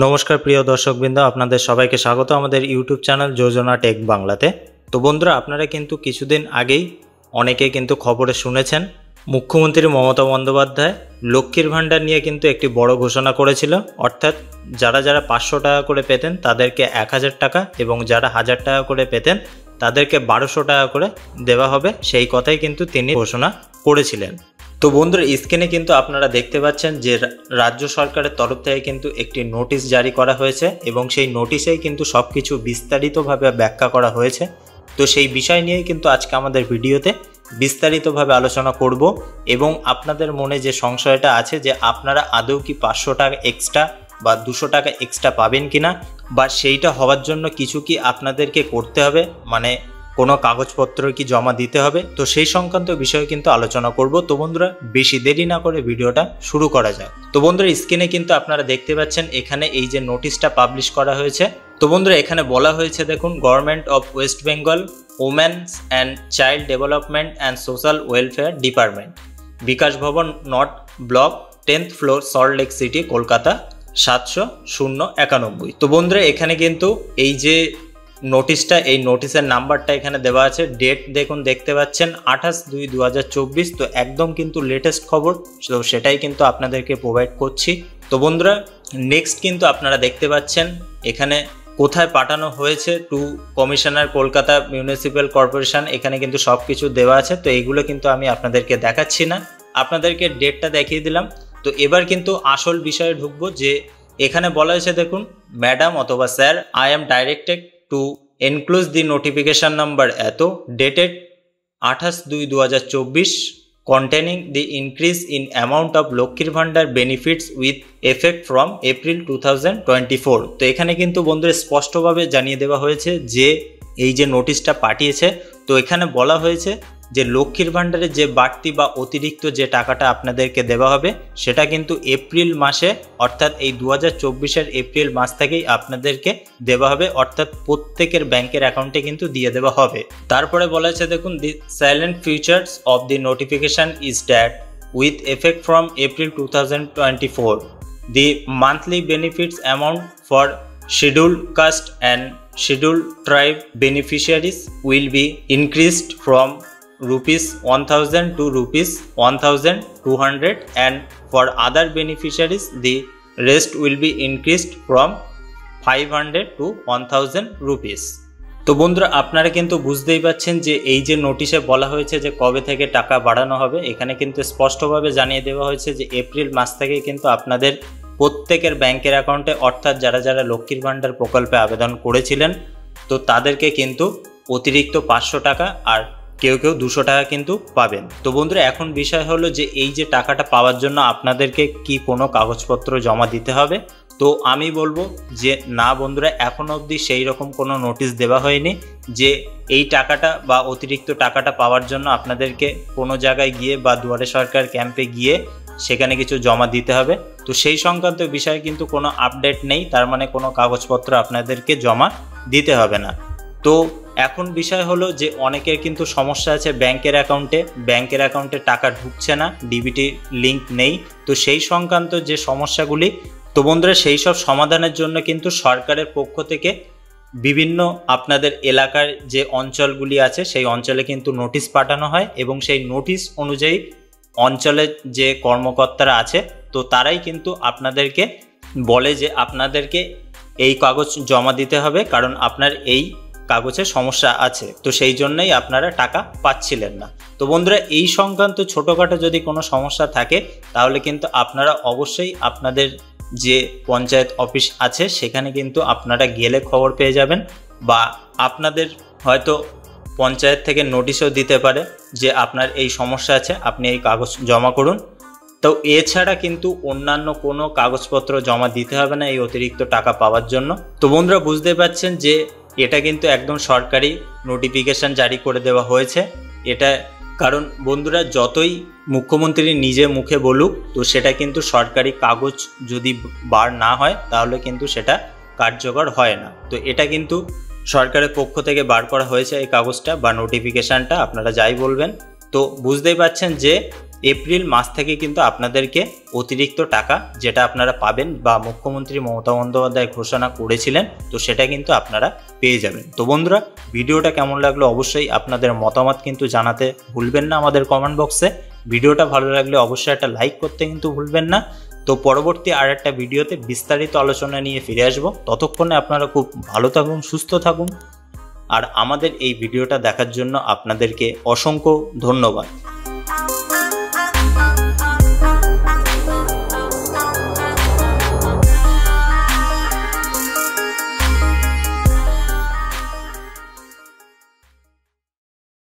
নমস্কার প্রিয় দর্শকবৃন্দ, আপনাদের সবাইকে স্বাগত আমাদের ইউটিউব চ্যানেল যোজনা টেক বাংলাতে। তো বন্ধুরা, আপনারা কিন্তু কিছুদিন আগেই অনেকে কিন্তু খবরে শুনেছেন মুখ্যমন্ত্রী মমতা বন্দ্যোপাধ্যায় লক্ষ্মীর ভাণ্ডার নিয়ে কিন্তু একটি বড় ঘোষণা করেছিল। অর্থাৎ যারা যারা 500 টাকা করে পেতেন তাদেরকে 1000 টাকা এবং যারা 1000 টাকা করে পেতেন তাদেরকে 1200 টাকা করে দেওয়া হবে, সেই কথাই কিন্তু তিনি ঘোষণা করেছিলেন। তো বন্ধুরা, স্ক্রিনে কিন্তু আপনারা দেখতে পাচ্ছেন যে রাজ্য সরকারের তরফ থেকে কিন্তু একটি নোটিশ জারি করা হয়েছে এবং সেই নোটিশেই কিন্তু সব কিছু বিস্তারিতভাবে ব্যাখ্যা করা হয়েছে। তো সেই বিষয় নিয়েই কিন্তু আজকে আমাদের ভিডিওতে বিস্তারিতভাবে আলোচনা করব এবং আপনাদের মনে যে সংশয়টা আছে যে আপনারা আদৌ কি 500 টাকা এক্সট্রা বা 200 টাকা এক্সট্রা পাবেন কিনা, বা সেইটা হওয়ার জন্য কিছু কি আপনাদেরকে করতে হবে, মানে কোনো কাগজপত্র কি জমা দিতে হবে, তো সেই সংক্রান্ত বিষয়ে কিন্তু আলোচনা করব। তো বন্ধুরা, বেশি দেরি না করে ভিডিওটা শুরু করা যাক। তো বন্ধুরা, স্ক্রিনে কিন্তু আপনারা দেখতে পাচ্ছেন এখানে এই যে নোটিশটা পাবলিশ করা হয়েছে। তো বন্ধুরা, এখানে বলা হয়েছে দেখুন, government of West Bengal women's and child development and social welfare department, Bikash Bhavan north block 10th floor, Salt Lake city, Kolkata 70091। তো বন্ধুরা, এখানে কিন্তু এই যে নোটিশটা, এই নোটিশের নাম্বারটা এখানে দেওয়া আছে। ডেট দেখুন, দেখতে পাচ্ছেন 28/2/2024। তো একদম কিন্তু লেটেস্ট খবর, তো সেটাই কিন্তু আপনাদেরকে প্রোভাইড করছি। তো বন্ধুরা, নেক্সট কিন্তু আপনারা দেখতে পাচ্ছেন এখানে কোথায় পাঠানো হয়েছে, to commissioner Kolkata municipal corporation, এখানে কিন্তু সব কিছু দেওয়া আছে। তো এইগুলো কিন্তু আমি আপনাদেরকে দেখাচ্ছি না, আপনাদেরকে ডেটটা দেখিয়ে দিলাম। তো এবার কিন্তু আসল বিষয়ে ঢুকবো, যে এখানে বলা হয়েছে দেখুন, ম্যাডাম অথবা sir, I am directed to enclose the notification number এত dated 28/2/2024 containing the increase in amount of লক্ষ্মীর ভান্ডার benefits with effect from April 2024। তো এখানে কিন্তু বন্ধুরা স্পষ্টভাবে জানিয়ে দেওয়া হয়েছে যে এই যে নোটিশটা পাঠিয়েছে, তো এখানে বলা হয়েছে যে লক্ষ্মীর ভান্ডারের যে বাড়তি বা অতিরিক্ত যে টাকাটা আপনাদেরকে দেওয়া হবে সেটা কিন্তু এপ্রিল মাসে, অর্থাৎ এই 2024-এর এপ্রিল মাস থেকেই আপনাদেরকে দেওয়া হবে, অর্থাৎ প্রত্যেকের ব্যাংকের অ্যাকাউন্টে কিন্তু দিয়ে দেওয়া হবে। তারপরে বলা হয়েছে দেখুন, the silent features of the notification is that with effect from April 2024 the monthly benefits amount for scheduled caste and scheduled tribe beneficiaries will be increased from ₹1000 to ₹1200, and for other beneficiaries the rest will be increased from 500 to 1000 rupees। তো বন্ধুরা, আপনারা কিন্তু বুঝতেই পাচ্ছেন যে এই যে নোটিশে বলা হয়েছে যে কবে থেকে টাকা বাড়ানো হবে, এখানে কিন্তু স্পষ্টভাবে জানিয়ে দেওয়া হয়েছে যে এপ্রিল মাস থেকে কিন্তু আপনাদের প্রত্যেকের ব্যাংকের অ্যাকাউন্টে, অর্থাৎ যারা যারা লক্ষ্মীর ভাণ্ডার প্রকল্পে আবেদন করেছিলেন তো তাদেরকে কিন্তু অতিরিক্ত 500 টাকা আর কেউ কেউ 200 টাকা কিন্তু পাবেন। তো বন্ধুরা, এখন বিষয় হলো যে এই যে টাকাটা পাওয়ার জন্য আপনাদেরকে কি কোনো কাগজপত্র জমা দিতে হবে? তো আমি বলবো যে না বন্ধুরা, এখনো অবধি সেই রকম কোনো নোটিশ দেওয়া হয়নি যে এই টাকাটা বা অতিরিক্ত টাকাটা পাওয়ার জন্য আপনাদেরকে কোনো জায়গায় গিয়ে বা দুয়ারে সরকার ক্যাম্পে গিয়ে সেখানে কিছু জমা দিতে হবে। তো সেই সংক্রান্ত বিষয়ে কিন্তু কোনো আপডেট নেই, তার মানে কোনো কাগজপত্র আপনাদেরকে জমা দিতে হবে না। তো এখন বিষয় হলো যে অনেকের কিন্তু সমস্যা আছে ব্যাংকের অ্যাকাউন্টে টাকা ঢুকছে না, ডিবিটি লিঙ্ক নেই। তো সেই সংক্রান্ত যে সমস্যাগুলি, তো বন্ধুরা সেই সব সমাধানের জন্য কিন্তু সরকারের পক্ষ থেকে বিভিন্ন আপনাদের এলাকার যে অঞ্চলগুলি আছে সেই অঞ্চলে কিন্তু নোটিশ পাঠানো হয় এবং সেই নোটিশ অনুযায়ী অঞ্চলের যে কর্মকর্তারা আছে তো তারাই কিন্তু আপনাদেরকে বলে যে আপনাদেরকে এই কাগজ জমা দিতে হবে, কারণ আপনার এই কাগজে সমস্যা আছে, তো সেই জন্যই আপনারা টাকা পাচ্ছিলেন না। তো বন্ধুরা, এই সংক্রান্ত ছোটোখাটো যদি কোনো সমস্যা থাকে তাহলে কিন্তু আপনারা অবশ্যই আপনাদের যে পঞ্চায়েত অফিস আছে সেখানে কিন্তু আপনারা গেলে খবর পেয়ে যাবেন, বা আপনাদের হয়তো পঞ্চায়েত থেকে নোটিশও দিতে পারে যে আপনার এই সমস্যা আছে, আপনি এই কাগজ জমা করুন। তো এছাড়া কিন্তু অন্যান্য কোনো কাগজপত্র জমা দিতে হবে না এই অতিরিক্ত টাকা পাওয়ার জন্য। তো বন্ধুরা, বুঝতে পারছেন যে এটা কিন্তু একদম সরকারি নোটিফিকেশান জারি করে দেওয়া হয়েছে এটা, কারণ বন্ধুরা যতই মুখ্যমন্ত্রী নিজে মুখে বলুক তো সেটা কিন্তু সরকারি কাগজ যদি বার না হয় তাহলে কিন্তু সেটা কার্যকর হয় না। তো এটা কিন্তু সরকারের পক্ষ থেকে বার করা হয়েছে এই কাগজটা বা নোটিফিকেশানটা, আপনারা যাই বলবেন। তো বুঝতেই পারছেন যে এপ্রিল মাস থেকে কিন্তু আপনাদেরকে অতিরিক্ত টাকা যেটা আপনারা পাবেন বা মুখ্যমন্ত্রী মমতা বন্দ্যোপাধ্যায় ঘোষণা করেছিলেন, তো সেটা কিন্তু আপনারা পেয়ে যাবেন। তো বন্ধুরা, ভিডিওটা কেমন লাগলো অবশ্যই আপনাদের মতামত কিন্তু জানাতে ভুলবেন না আমাদের কমেন্ট বক্সে। ভিডিওটা ভালো লাগলে অবশ্যই একটা লাইক করতে কিন্তু ভুলবেন না। তো পরবর্তী আর একটা ভিডিওতে বিস্তারিত আলোচনা নিয়ে ফিরে আসবো। ততক্ষণে আপনারা খুব ভালো থাকুন, সুস্থ থাকুন। আর আমাদের এই ভিডিওটা দেখার জন্য আপনাদেরকে অসংখ্য ধন্যবাদ।